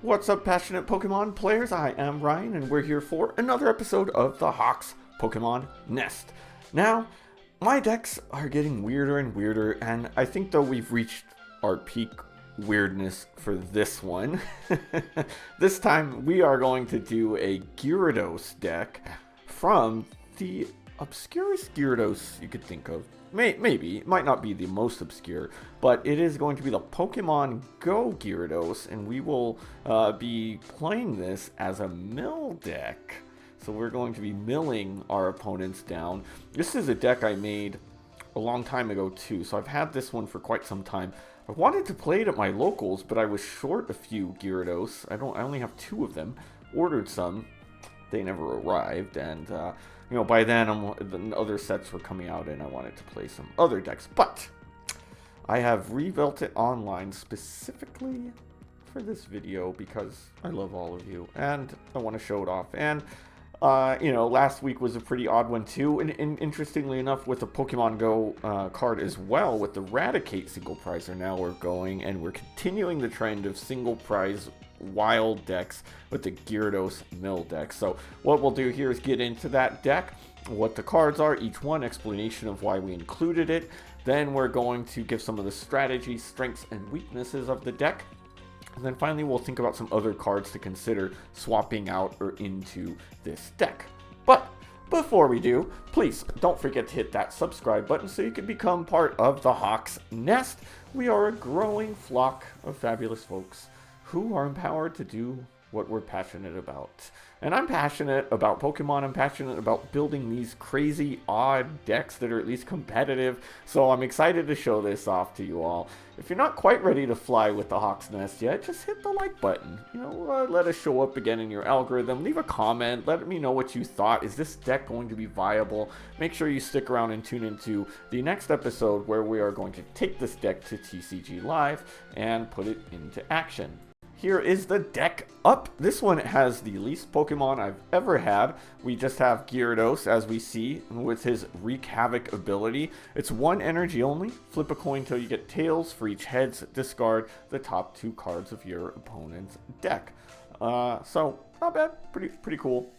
What's up, passionate Pokemon players? I am Ryan, and we're here for another episode of the Hawks Pokemon Nest. Now, my decks are getting weirder and weirder, and I think though we've reached our peak weirdness for this one. This time, we are going to do a Gyarados deck from the obscurest Gyarados you could think of. Maybe, it might not be the most obscure, but it is going to be the Pokemon Go Gyarados, and we will be playing this as a mill deck. So we're going to be milling our opponents down. This is a deck I made a long time ago too, so I've had this one for quite some time. I wanted to play it at my locals, but I was short a few Gyarados. I only have 2 of them. Ordered some, they never arrived, and by then the other sets were coming out and I wanted to play some other decks. But I have rebuilt it online specifically for this video because I love all of you and I want to show it off. And last week was a pretty odd one too, and interestingly enough, with the Pokemon Go card as well, with the Raticate single prizer, now we're going and we're continuing the trend of single prize wild decks with the Gyarados mill deck. So what we'll do here is get into that deck, what the cards are, each one, explanation of why we included it. Then we're going to give some of the strategies, strengths, and weaknesses of the deck. And then finally, we'll think about some other cards to consider swapping out or into this deck. But before we do, please don't forget to hit that subscribe button so you can become part of the Hawks Nest. We are a growing flock of fabulous folks who are empowered to do what we're passionate about. And I'm passionate about Pokemon. I'm passionate about building these crazy, odd decks that are at least competitive. So I'm excited to show this off to you all. If you're not quite ready to fly with the Hawks Nest yet, just hit the like button. Let us show up again in your algorithm. Leave a comment. Let me know what you thought. Is this deck going to be viable? Make sure you stick around and tune into the next episode where we are going to take this deck to TCG Live and put it into action. Here is the deck up. This one has the least Pokemon I've ever had. We just have Gyarados, as we see, with his Wreak Havoc ability. It's 1 energy only. Flip a coin till you get tails. For each heads, discard the top 2 cards of your opponent's deck. So not bad, pretty cool.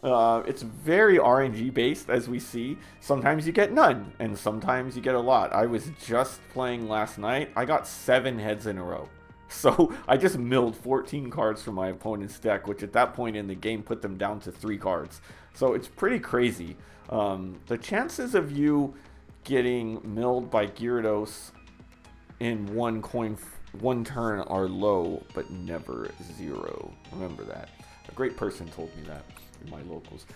It's very RNG based, as we see. Sometimes you get none, and sometimes you get a lot. I was just playing last night. I got 7 heads in a row. So I just milled 14 cards from my opponent's deck, which at that point in the game put them down to 3 cards. So it's pretty crazy. The chances of you getting milled by Gyarados in one turn are low, but never 0. Remember that. A great person told me that in my locals.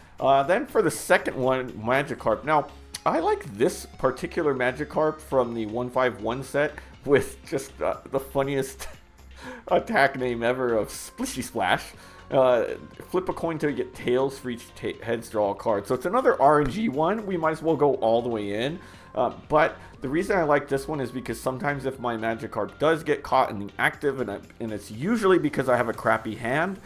Then for the second one, Magikarp. Now, I like this particular Magikarp from the 151 set with just the funniest attack name ever of Splishy Splash. Flip a coin till you get tails for each heads draw a card. So it's another RNG one. We might as well go all the way in. But the reason I like this one is because sometimes if my Magikarp does get caught in the active, and it's usually because I have a crappy hand,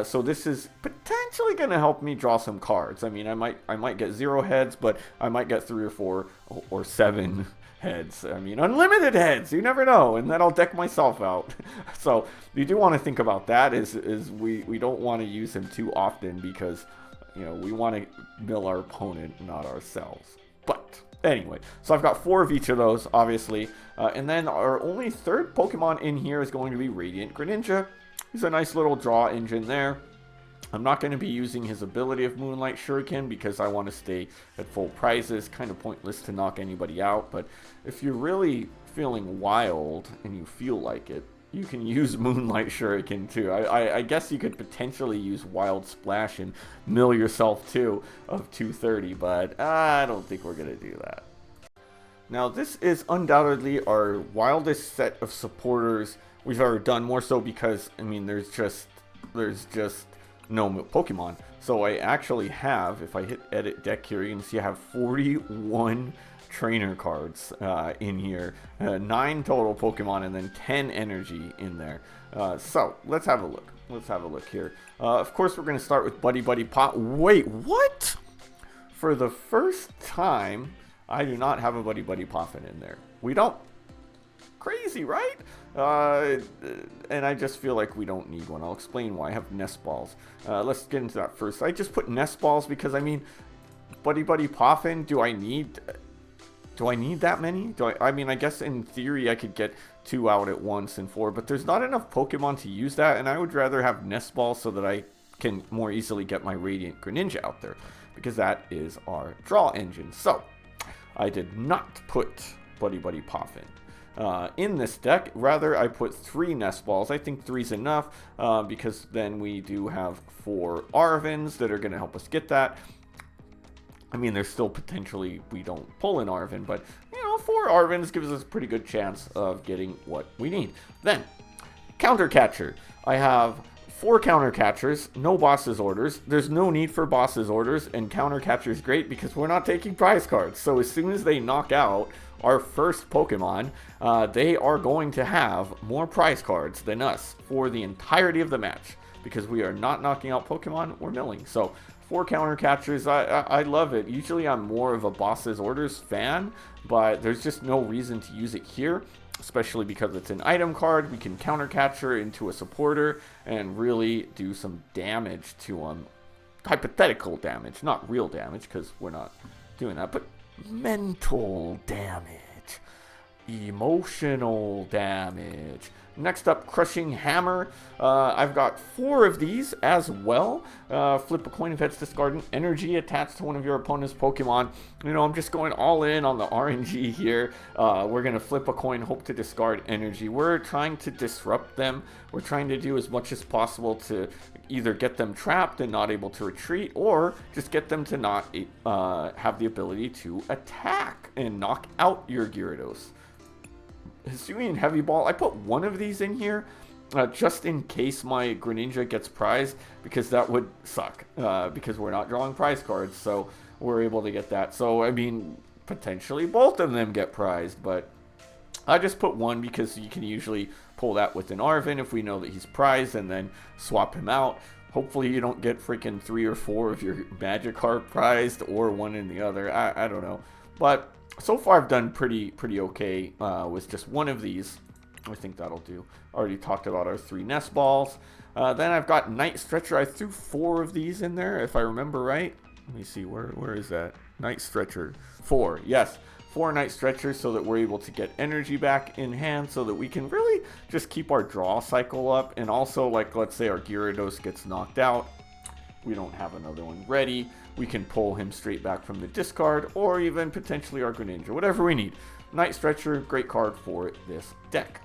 so this is potentially going to help me draw some cards. I mean, I might get 0 heads, but I might get 3 or 4 or 7 heads. I mean, unlimited heads, you never know, and then I'll deck myself out. So you do want to think about that, is we don't want to use him too often because we want to mill our opponent, not ourselves. But anyway, so I've got 4 of each of those, obviously, and then our only third Pokemon in here is going to be Radiant Greninja. He's a nice little draw engine there. I'm not going to be using his ability of Moonlight Shuriken because I want to stay at full prizes. Kind of pointless to knock anybody out, but if you're really feeling wild and you feel like it, you can use Moonlight Shuriken too. I guess you could potentially use Wild Splash and mill yourself too of 230, but I don't think we're going to do that. Now, this is undoubtedly our wildest set of supporters we've ever done, more so because, I mean, there's just no Pokemon. So I actually have, if I hit edit deck here, you can see I have 41 trainer cards in here, 9 total Pokemon, and then 10 energy in there. So let's have a look here. Of course, we're going to start with Buddy Buddy Pop. Wait, what? For the first time, I do not have a Buddy Buddy Poffin in there. We don't. crazy, right? And I just feel like we don't need one. I'll explain why. I have nest balls. Let's get into that first. I just put nest balls because, I mean, Buddy Poffin, do I need that many? I mean, I guess in theory I could get 2 out at once and 4, but there's not enough Pokemon to use that, and I would rather have nest balls so that I can more easily get my Radiant Greninja out there, because that is our draw engine. So I did not put Buddy Poffin in this deck. Rather, I put 3 nest balls. I think 3's enough because then we do have 4 Arvens that are going to help us get that. I mean, there's still potentially we don't pull an Arven, but, you know, 4 Arvens gives us a pretty good chance of getting what we need. Then, Counter Catcher. I have 4 Counter Catchers, no Boss's Orders. There's no need for Boss's Orders, and Counter Catcher is great because we're not taking prize cards. So as soon as they knock out our first Pokemon, they are going to have more prize cards than us for the entirety of the match, because we are not knocking out Pokemon, we're milling. So 4 Counter Catchers, I love it. Usually I'm more of a Boss's Orders fan, but there's just no reason to use it here, especially because it's an item card. We can Counter Catcher into a supporter and really do some damage to them. Hypothetical damage, not real damage, because we're not doing that, but mental damage, emotional damage. Next up, Crushing Hammer. I've got 4 of these as well. Flip a coin if it's discarded energy attached to one of your opponent's Pokemon. You know, I'm just going all in on the RNG here. We're going to flip a coin, hope to discard energy. We're trying to disrupt them. We're trying to do as much as possible to either get them trapped and not able to retreat, or just get them to not have the ability to attack and knock out your Gyarados. Hisuian Heavy Ball. I put 1 of these in here just in case my Greninja gets prized, because that would suck because we're not drawing prize cards, so we're able to get that. So I mean, potentially both of them get prized, but I just put 1 because you can usually pull that with an Arven if we know that he's prized, and then swap him out. Hopefully you don't get freaking 3 or 4 of your Magikarp prized, or one in the other. I don't know, but so far I've done pretty okay with just 1 of these. I think that'll do. Already talked about our 3 nest balls. Then I've got Night Stretcher. I threw 4 of these in there, if I remember right. Let me see, where is that? Night Stretcher. 4, yes. 4 Night Stretchers so that we're able to get energy back in hand, so that we can really just keep our draw cycle up. And also, like, let's say our Gyarados gets knocked out, we don't have another one ready, we can pull him straight back from the discard, or even potentially our Greninja, whatever we need. Night Stretcher, great card for this deck.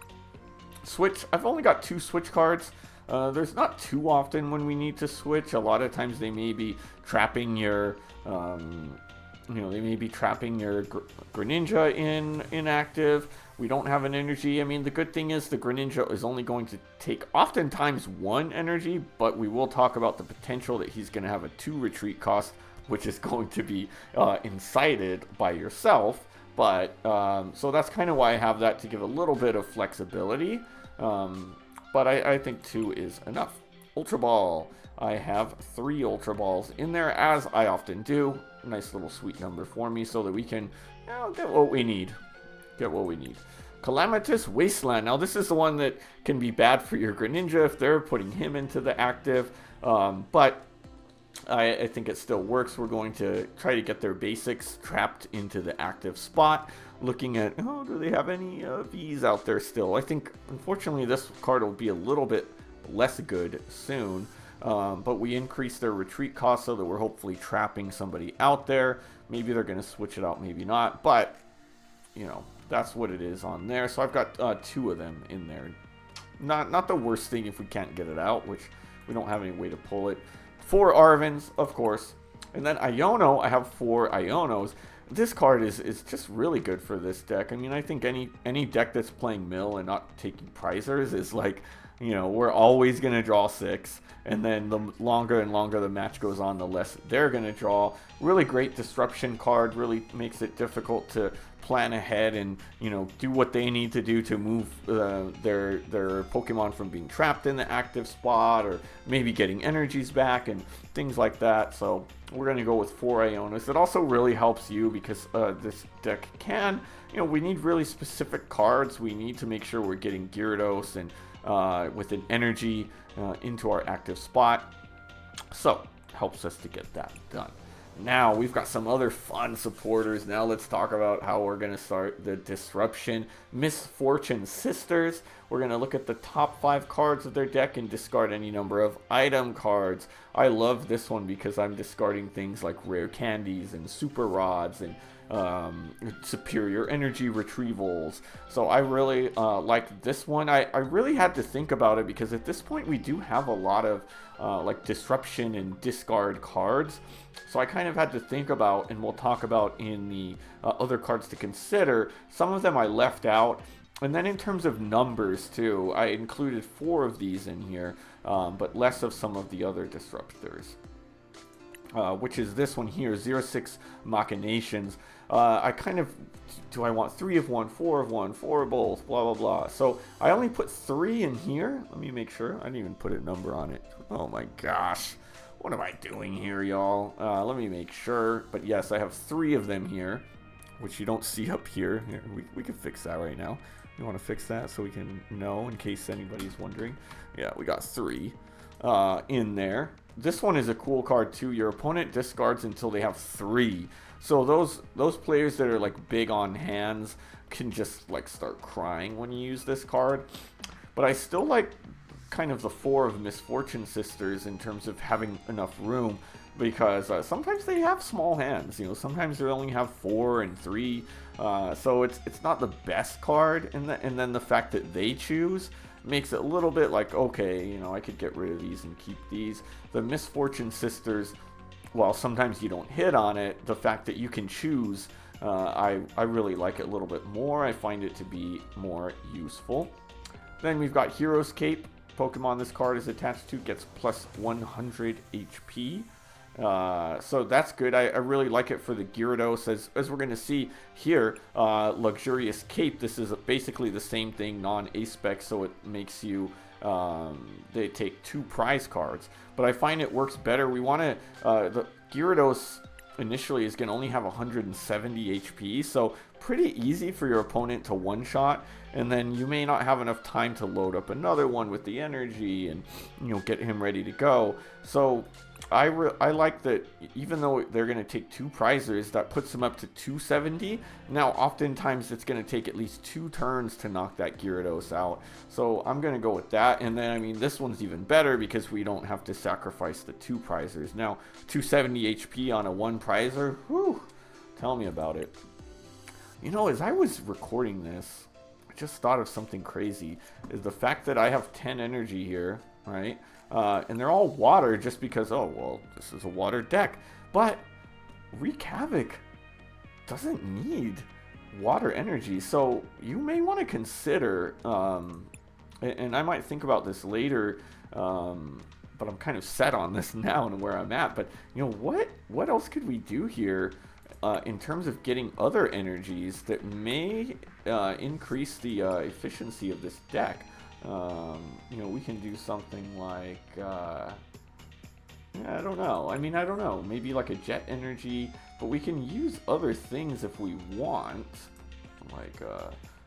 Switch, I've only got 2 switch cards. There's not too often when we need to switch. A lot of times they may be trapping your, they may be trapping your Greninja in inactive. We don't have an energy. I mean, the good thing is the Greninja is only going to take oftentimes 1 energy, but we will talk about the potential that he's going to have a 2 retreat cost, which is going to be incited by yourself. But so that's kind of why I have that, to give a little bit of flexibility. But I think 2 is enough. Ultra Ball. I have 3 Ultra Balls in there, as I often do. Nice little sweet number for me, so that we can get what we need. Calamitous Wasteland. Now this is the one that can be bad for your Greninja if they're putting him into the active, but I think it still works. We're going to try to get their basics trapped into the active spot. Looking at, do they have any Vs out there still? I think, unfortunately, this card will be a little bit less good soon, but we increase their retreat cost so that we're hopefully trapping somebody out there. Maybe they're going to switch it out, maybe not, but, that's what it is on there. So I've got 2 of them in there. Not the worst thing if we can't get it out, which we don't have any way to pull it. 4 Arvens, of course. And then Iono, I have 4 Ionos. This card is just really good for this deck. I mean, I think any deck that's playing mill and not taking prizers is like you know, we're always going to draw 6. And then the longer and longer the match goes on, the less they're going to draw. Really great disruption card. Really makes it difficult to plan ahead and, you know, do what they need to do to move their Pokemon from being trapped in the active spot, or maybe getting energies back and things like that. So we're going to go with 4 Ionos. It also really helps you because this deck can, you know, we need really specific cards. We need to make sure we're getting Gyarados and with an energy into our active spot. So helps us to get that done. Now we've got some other fun supporters. Now let's talk about how we're going to start the disruption. Misfortune Sisters. We're going to look at the top 5 cards of their deck and discard any number of item cards. I love this one because I'm discarding things like rare candies and super rods and superior energy retrievals. So I really like this one. I really had to think about it because at this point we do have a lot of like disruption and discard cards. So I kind of had to think about, and we'll talk about in the other cards to consider. Some of them I left out. And then in terms of numbers too, I included 4 of these in here, but less of some of the other disruptors. Which is this one here, Xerosic Machinations. I kind of, do I want 3 of one, 4 of one, 4 of both, blah, blah, blah. So I only put 3 in here. Let me make sure. I didn't even put a number on it. Oh my gosh. What am I doing here, y'all? Let me make sure. But yes, I have 3 of them here, which you don't see up here. Here, we can fix that right now. You want to fix that so we can know in case anybody's wondering. Yeah, we got 3 in there. This one is a cool card too. Your opponent discards until they have 3. So those players that are like big on hands can just like start crying when you use this card. But I still like kind of the 4 of Misfortune Sisters in terms of having enough room, because sometimes they have small hands. You know, sometimes they only have 4 and 3. So it's not the best card, and then the fact that they choose makes it a little bit like, okay, you know, I could get rid of these and keep these. The Misfortune Sisters, while sometimes you don't hit on it, the fact that you can choose, I really like it a little bit more. I find it to be more useful. Then we've got Hero's Cape. Pokemon this card is attached to gets plus 100 HP. So that's good. I really like it for the Gyarados. As we're going to see here, Luxurious Cape, this is basically the same thing, non-A-Spec, so it makes you, they take 2 prize cards. But I find it works better. We want to, the Gyarados initially is going to only have 170 HP, so pretty easy for your opponent to one-shot, and then you may not have enough time to load up another one with the energy and, you know, get him ready to go. So I like that even though they're going to take 2 prizers, that puts them up to 270. Now, oftentimes it's going to take at least 2 turns to knock that Gyarados out. So I'm going to go with that. And then, I mean, this one's even better because we don't have to sacrifice the 2 prizers. Now, 270 HP on a 1 prizer, whew, tell me about it. You know, as I was recording this, I just thought of something crazy. Is the fact that I have 10 energy here, right? And they're all water just because, oh, well, this is a water deck. But Wreak Havoc doesn't need water energy. So you may want to consider, and I might think about this later, but I'm kind of set on this now and where I'm at. But, you know, what else could we do here in terms of getting other energies that may increase the efficiency of this deck? You know, we can do something like, I don't know. I mean, I don't know. Maybe like a jet energy, but we can use other things if we want. Like,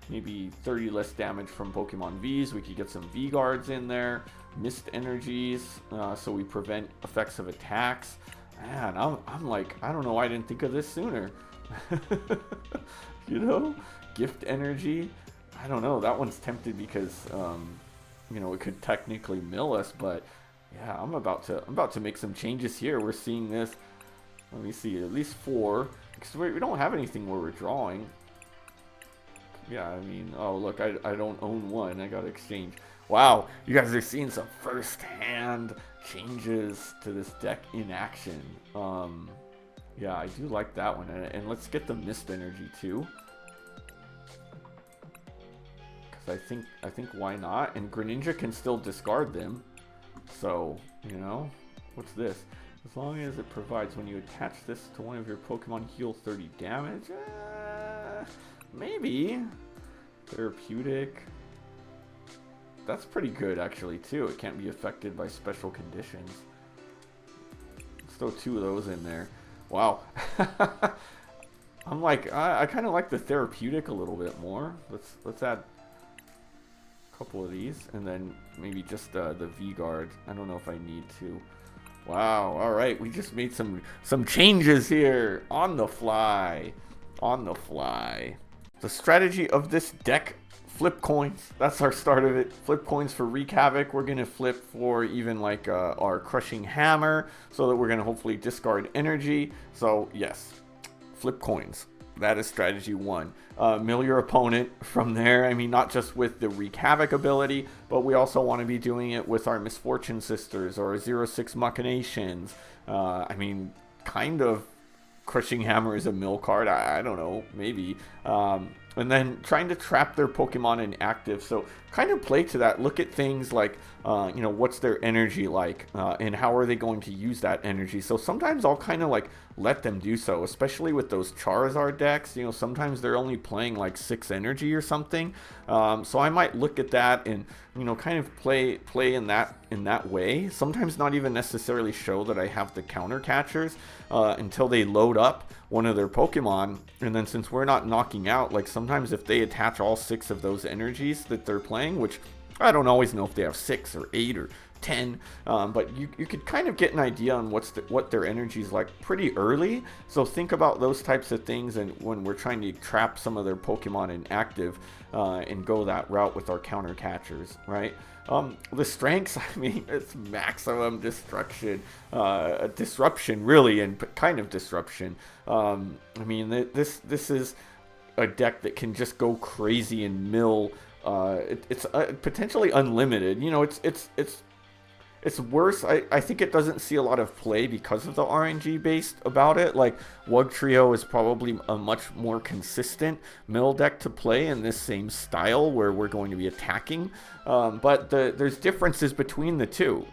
maybe 30 less damage from Pokemon Vs. We could get some V guards in there. Mist energies, so we prevent effects of attacks. Man, I'm like, I don't know why I didn't think of this sooner. You know, gift energy. I don't know. That one's tempted because, you know, it could technically mill us, but yeah, I'm about to make some changes here. We're seeing this. Let me see, at least 4, because we don't have anything where we're drawing. Yeah, I mean, oh look, I don't own 1. I got to exchange. Wow, you guys are seeing some first-hand changes to this deck in action. Yeah, I do like that one, and let's get the Mist energy too. 'Cause I think why not? And Greninja can still discard them. So, you know, what's this? As long as it provides when you attach this to one of your Pokemon, heal 30 damage. Maybe. Therapeutic. That's pretty good actually too. It can't be affected by special conditions. Let's throw 2 of those in there. Wow. I'm like, I kind of like the therapeutic a little bit more. Let's add a couple of these, and then maybe just the V-Guard. I don't know if I need to. Wow. All right, we just made some changes here on the fly. On the fly. The strategy of this deck: flip coins. That's our start of it. Flip coins for Wreak Havoc. We're gonna flip for even like our Crushing Hammer, so that we're gonna hopefully discard energy. So yes. Flip coins. That is strategy 1. Mill your opponent from there. I mean, not just with the Wreak Havoc ability, but we also want to be doing it with our Misfortune Sisters or 06 Machinations. I mean, kind of Crushing Hammer is a mill card. I don't know, maybe. And then trying to trap their Pokemon inactive. So kind of play to that. Look at things like, you know, what's their energy like, and how are they going to use that energy. So sometimes I'll kind of like let them do so, especially with those Charizard decks. You know, sometimes they're only playing like 6 energy or something. So I might look at that and, you know, kind of play in that way. Sometimes not even necessarily show that I have the counter catchers until they load up one of their Pokemon. And then since we're not knocking out, like sometimes if they attach all 6 of those energies that they're playing, which I don't always know if they have 6 or 8 or 10, but you could kind of get an idea on what their energy is like pretty early. So think about those types of things, and when we're trying to trap some of their Pokemon inactive, and go that route with our counter catchers, right? The strengths, I mean, it's maximum destruction, disruption really, and kind of disruption. I mean, this is a deck that can just go crazy and mill. It's potentially unlimited. You know, it's worse. I think it doesn't see a lot of play because of the RNG based about it. Like Wugtrio is probably a much more consistent mill deck to play in this same style where we're going to be attacking. But there's differences between the two.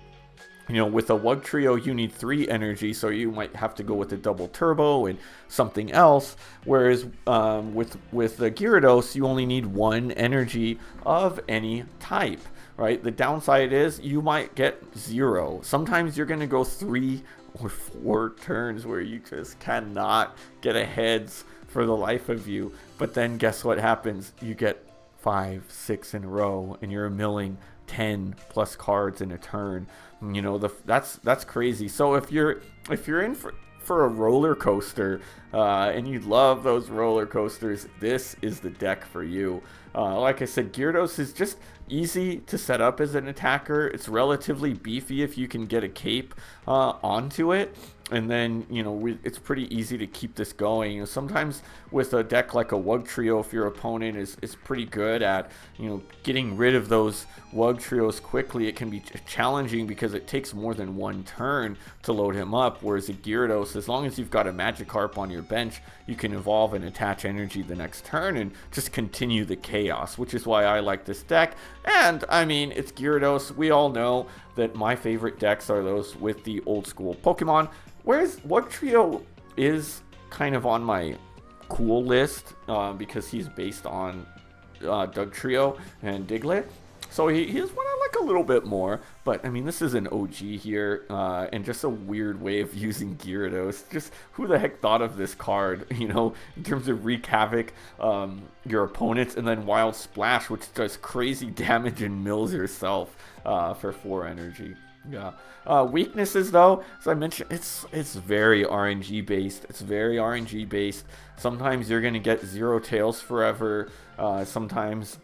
You know, with a Wugtrio, you need 3 energy, so you might have to go with a double turbo and something else. Whereas with the Gyarados, you only need 1 energy of any type, right? The downside is you might get 0. Sometimes you're going to go 3 or 4 turns where you just cannot get a heads for the life of you. But then guess what happens? You get 5, 6 in a row, and you're milling 10 plus cards in a turn. You know, that's crazy. So if you're in for a roller coaster, and you love those roller coasters, this is the deck for you. Like I said, Gyarados is just easy to set up as an attacker. It's relatively beefy if you can get a cape onto it. And then, you know, it's pretty easy to keep this going. You know, sometimes with a deck like a Wugtrio, if your opponent is pretty good at, you know, getting rid of those Wugtrios quickly, it can be challenging because it takes more than 1 turn to load him up. Whereas a Gyarados, as long as you've got a Magikarp on your bench, you can evolve and attach energy the next turn and just continue the chaos, which is why I like this deck. And, I mean, it's Gyarados. We all know that my favorite decks are those with the old school Pokemon. Whereas Wugtrio is kind of on my cool list because he's based on Dugtrio and Diglett. So he is one I like a little bit more. But, I mean, this is an OG here, and just a weird way of using Gyarados. Just who the heck thought of this card, you know, in terms of Wreak Havoc your opponents, and then Wild Splash, which does crazy damage and mills yourself for 4 energy. Yeah. Weaknesses, though, as I mentioned, it's very RNG based. It's very RNG based. Sometimes you're going to get 0 tails forever. Sometimes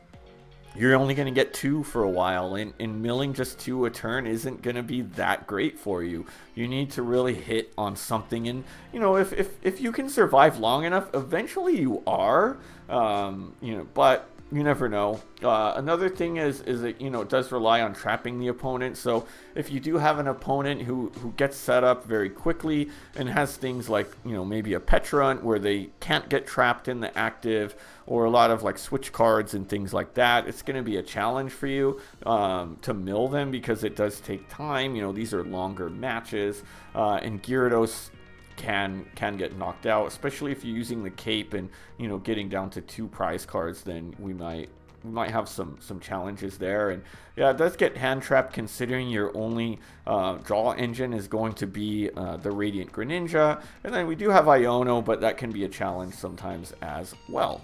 you're only going to get 2 for a while, and milling just 2 a turn isn't going to be that great for you. You need to really hit on something, and, you know, if you can survive long enough, eventually you are, you know, but you never know. Another thing is that, you know, it does rely on trapping the opponent. So if you do have an opponent who gets set up very quickly and has things like, you know, maybe a Petrunt where they can't get trapped in the active, or a lot of like switch cards and things like that, it's going to be a challenge for you to mill them, because it does take time. You know, these are longer matches, and Gyarados can get knocked out, especially if you're using the cape and, you know, getting down to 2 prize cards. Then we might have some challenges there. And yeah, it does get hand trapped, considering your only draw engine is going to be the Radiant Greninja, and then we do have Iono, but that can be a challenge sometimes as well.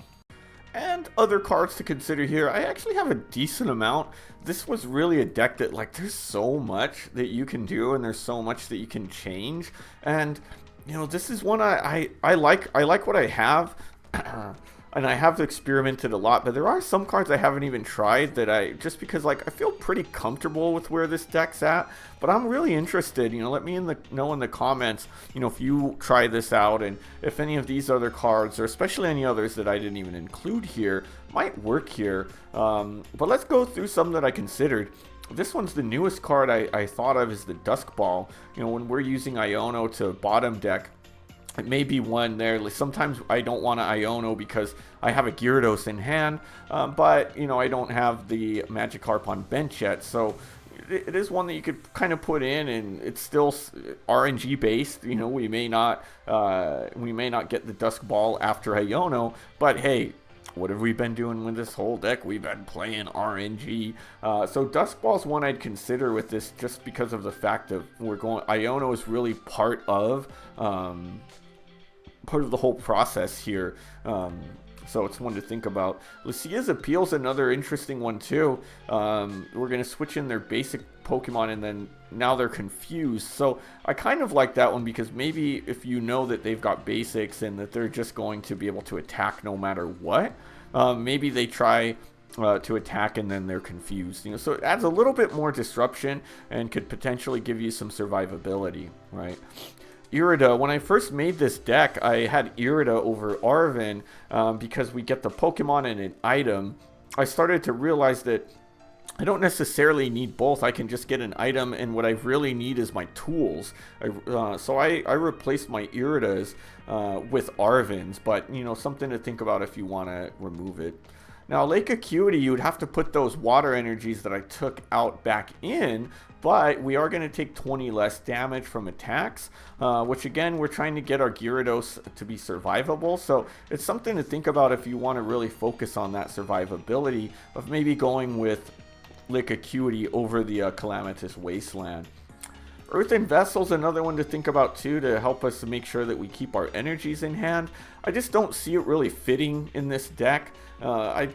And other cards to consider here, I actually have a decent amount. This was really a deck that, like, there's so much that you can do, and there's so much that you can change. And you know, this is one I like what I have. And I have experimented a lot, but there are some cards I haven't even tried that just because, like, I feel pretty comfortable with where this deck's at. But I'm really interested. You know, let me know in the comments, you know, if you try this out, and if any of these other cards, or especially any others that I didn't even include here, might work here. But let's go through some that I considered. This one's the newest card I thought of, is the Dusk Ball. You know, when we're using Iono to bottom deck, it may be one there. Sometimes I don't want to Iono because I have a Gyarados in hand, but, you know, I don't have the Magikarp on bench yet. So it is one that you could kind of put in, and it's still RNG based. You know, we may not get the Dusk Ball after Iono, but hey, what have we been doing with this whole deck? We've been playing RNG. So Dusk Ball's one I'd consider with this, just because of the fact that Iono is really part of the whole process here. So it's one to think about. Lucia's Appeal's another interesting one too. We're going to switch in their basic Pokemon, and then now they're confused. So I kind of like that one, because maybe if you know that they've got basics and that they're just going to be able to attack no matter what, maybe they try to attack and then they're confused. You know, so it adds a little bit more disruption and could potentially give you some survivability, right? Irida, when I first made this deck, I had Irida over Arven because we get the Pokemon and an item. I started to realize that I don't necessarily need both. I can just get an item, and what I really need is my tools. So I replaced my Iridas with Arvens, but, you know, something to think about if you want to remove it. Now, Lake Acuity, you would have to put those water energies that I took out back in, but we are going to take 20 less damage from attacks, which, again, we're trying to get our Gyarados to be survivable. So it's something to think about if you want to really focus on that survivability of maybe going with Lake Acuity over the Calamitous Wasteland. Earthen Vessel's another one to think about too, to help us to make sure that we keep our energies in hand. I just don't see it really fitting in this deck. I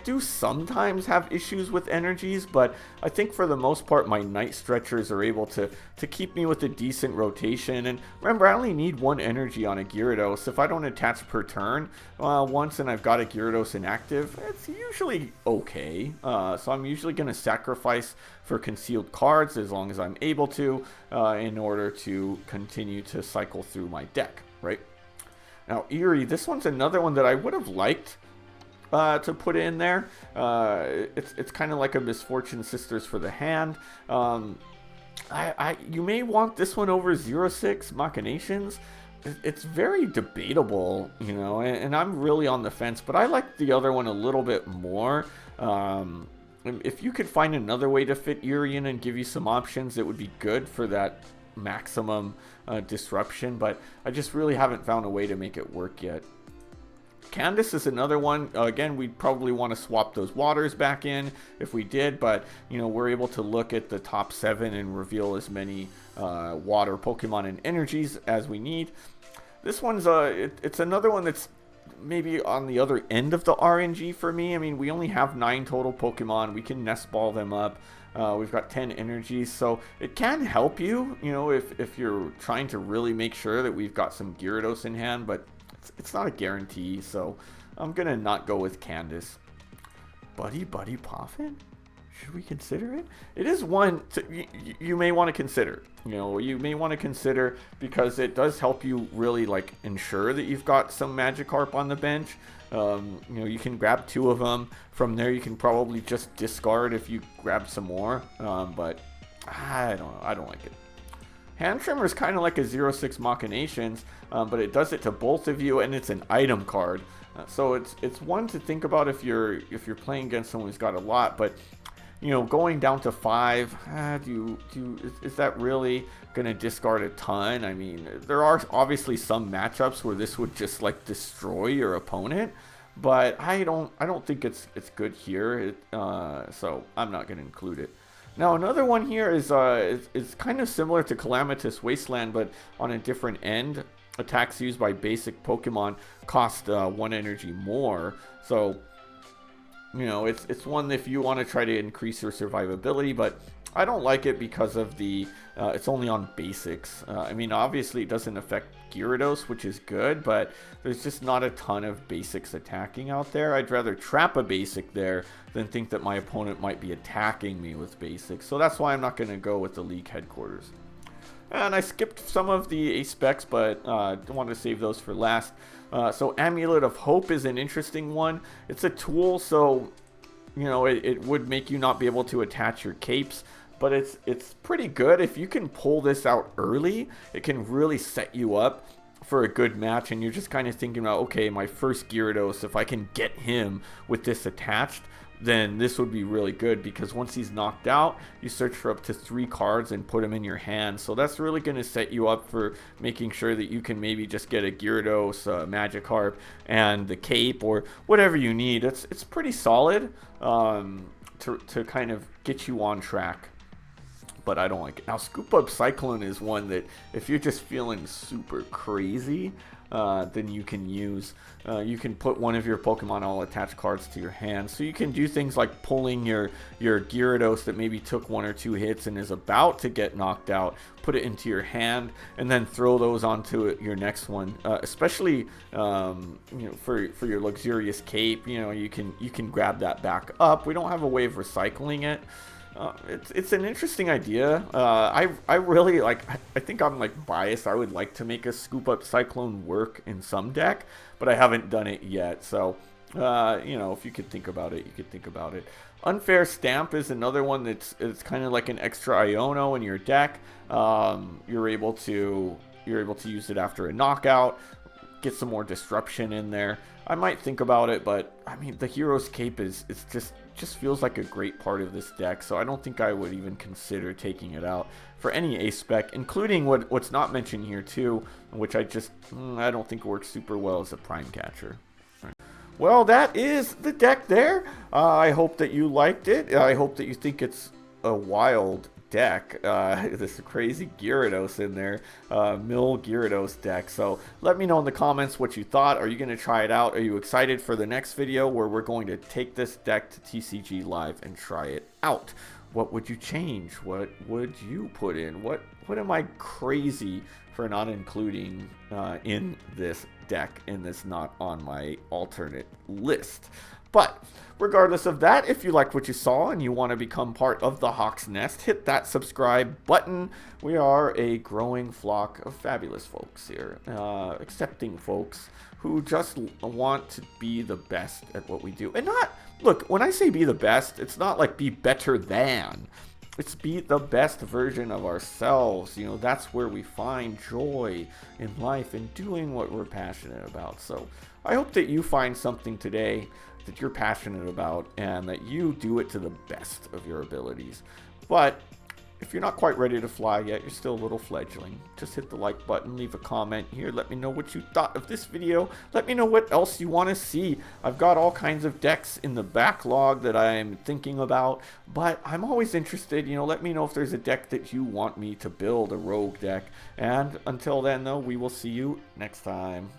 do sometimes have issues with energies, but I think for the most part my Night Stretchers are able to keep me with a decent rotation. And remember, I only need 1 energy on a Gyarados. If I don't attach per turn once and I've got a Gyarados inactive, it's usually okay. So I'm usually going to sacrifice for concealed cards as long as I'm able to, in order to continue to cycle through my deck, right? Now, Eerie, this one's another one that I would have liked to put in there. It's kind of like a Misfortune Sisters for the hand. You may want this one over Xerosic Machinations. It's very debatable, you know, and I'm really on the fence, but I like the other one a little bit more. If you could find another way to fit Eerie in and give you some options, it would be good for that maximum disruption, but I just really haven't found a way to make it work yet. Candace is another one. Again, we'd probably want to swap those waters back in if we did, but, you know, we're able to look at the top 7 and reveal as many water Pokemon and energies as we need. This one's it's another one that's maybe on the other end of the RNG for me. I mean, we only have 9 total Pokemon. We can nest ball them up. We've got 10 energies, so it can help you, you know, if you're trying to really make sure that we've got some Gyarados in hand, but it's not a guarantee, so I'm gonna not go with Candace. Buddy Poffin? should we consider it? It is one you may want to consider. You may want to consider because it does help you really like ensure that you've got some Magikarp on the bench. You can grab 2 of them. From there, you can probably just discard if you grab some more. But I don't know. I don't like it. Hand Trimmer is kind of like a 0-6 Machinations, but it does it to both of you, and it's an item card. So it's one to think about if you're playing against someone who's got a lot. But going down to 5, is that really going to discard a ton? I mean, there are obviously some matchups where this would just like destroy your opponent, but I don't think it's good here. So I'm not going to include it. Now another one here is kind of similar to Calamitous Wasteland, but on a different end. Attacks used by basic Pokemon cost 1 energy more. So it's one if you want to try to increase your survivability, but I don't like it because of the it's only on basics. I mean, obviously it doesn't affect Gyarados, which is good, but there's just not a ton of basics attacking out there. I'd rather trap a basic there than think that my opponent might be attacking me with basics. So that's why I'm not going to go with the league headquarters. And I skipped some of the ace specs, but I want to save those for last. So Amulet of Hope is an interesting one. It's a tool, so it would make you not be able to attach your capes, but it's pretty good. If you can pull this out early, it can really set you up for a good match, and you're just kind of thinking about, okay, my first Gyarados, if I can get him with this attached, then this would be really good, because once he's knocked out, you search for up to 3 cards and put them in your hand. So that's really going to set you up for making sure that you can maybe just get a Gyarados, Magikarp, and the cape, or whatever you need. It's pretty solid to kind of get you on track. But I don't like it. Now, Scoop Up Cyclone is one that if you're just feeling super crazy, then you can use. You can put one of your Pokemon all attached cards to your hand. So you can do things like pulling your Gyarados that maybe took 1 or 2 hits and is about to get knocked out, put it into your hand, and then throw those onto your next one. Especially for your luxurious cape, you can grab that back up. We don't have a way of recycling it. It's an interesting idea. I really like. I think I'm like biased. I would like to make a Scoop Up Cyclone work in some deck, but I haven't done it yet. So, if you could think about it, you could think about it. Unfair Stamp is another one it's kind of like an extra Iono in your deck. You're able to use it after a knockout. Get some more disruption in there. I might think about it, but I mean, the Hero's Cape is just feels like a great part of this deck, so I don't think I would even consider taking it out for any ace spec, including what's not mentioned here too, which I don't think works super well as a Prime Catcher. Right. Well, that is the deck there. I hope that you liked it. I hope that you think it's a wild deck. This crazy Gyarados in there, mill Gyarados deck. So let me know in the comments what you thought. Are you going to try it out? Are you excited for the next video where we're going to take this deck to TCG Live and try it out? What would you change? What would you put in? What am I crazy for not including in this deck, and this not on my alternate list? But regardless of that, if you liked what you saw and you want to become part of the Hawk's Nest, hit that subscribe button. We are a growing flock of fabulous folks here, accepting folks who just want to be the best at what we do. And look, when I say be the best, it's not like be better than. It's be the best version of ourselves. That's where we find joy in life and doing what we're passionate about. So I hope that you find something today that you're passionate about and that you do it to the best of your abilities. But if you're not quite ready to fly yet, you're still a little fledgling, just hit the like button, leave a comment here, let me know what you thought of this video, let me know what else you want to see. I've got all kinds of decks in the backlog that I'm thinking about, but I'm always interested. Let me know if there's a deck that you want me to build, a rogue deck. And until then, though, we will see you next time.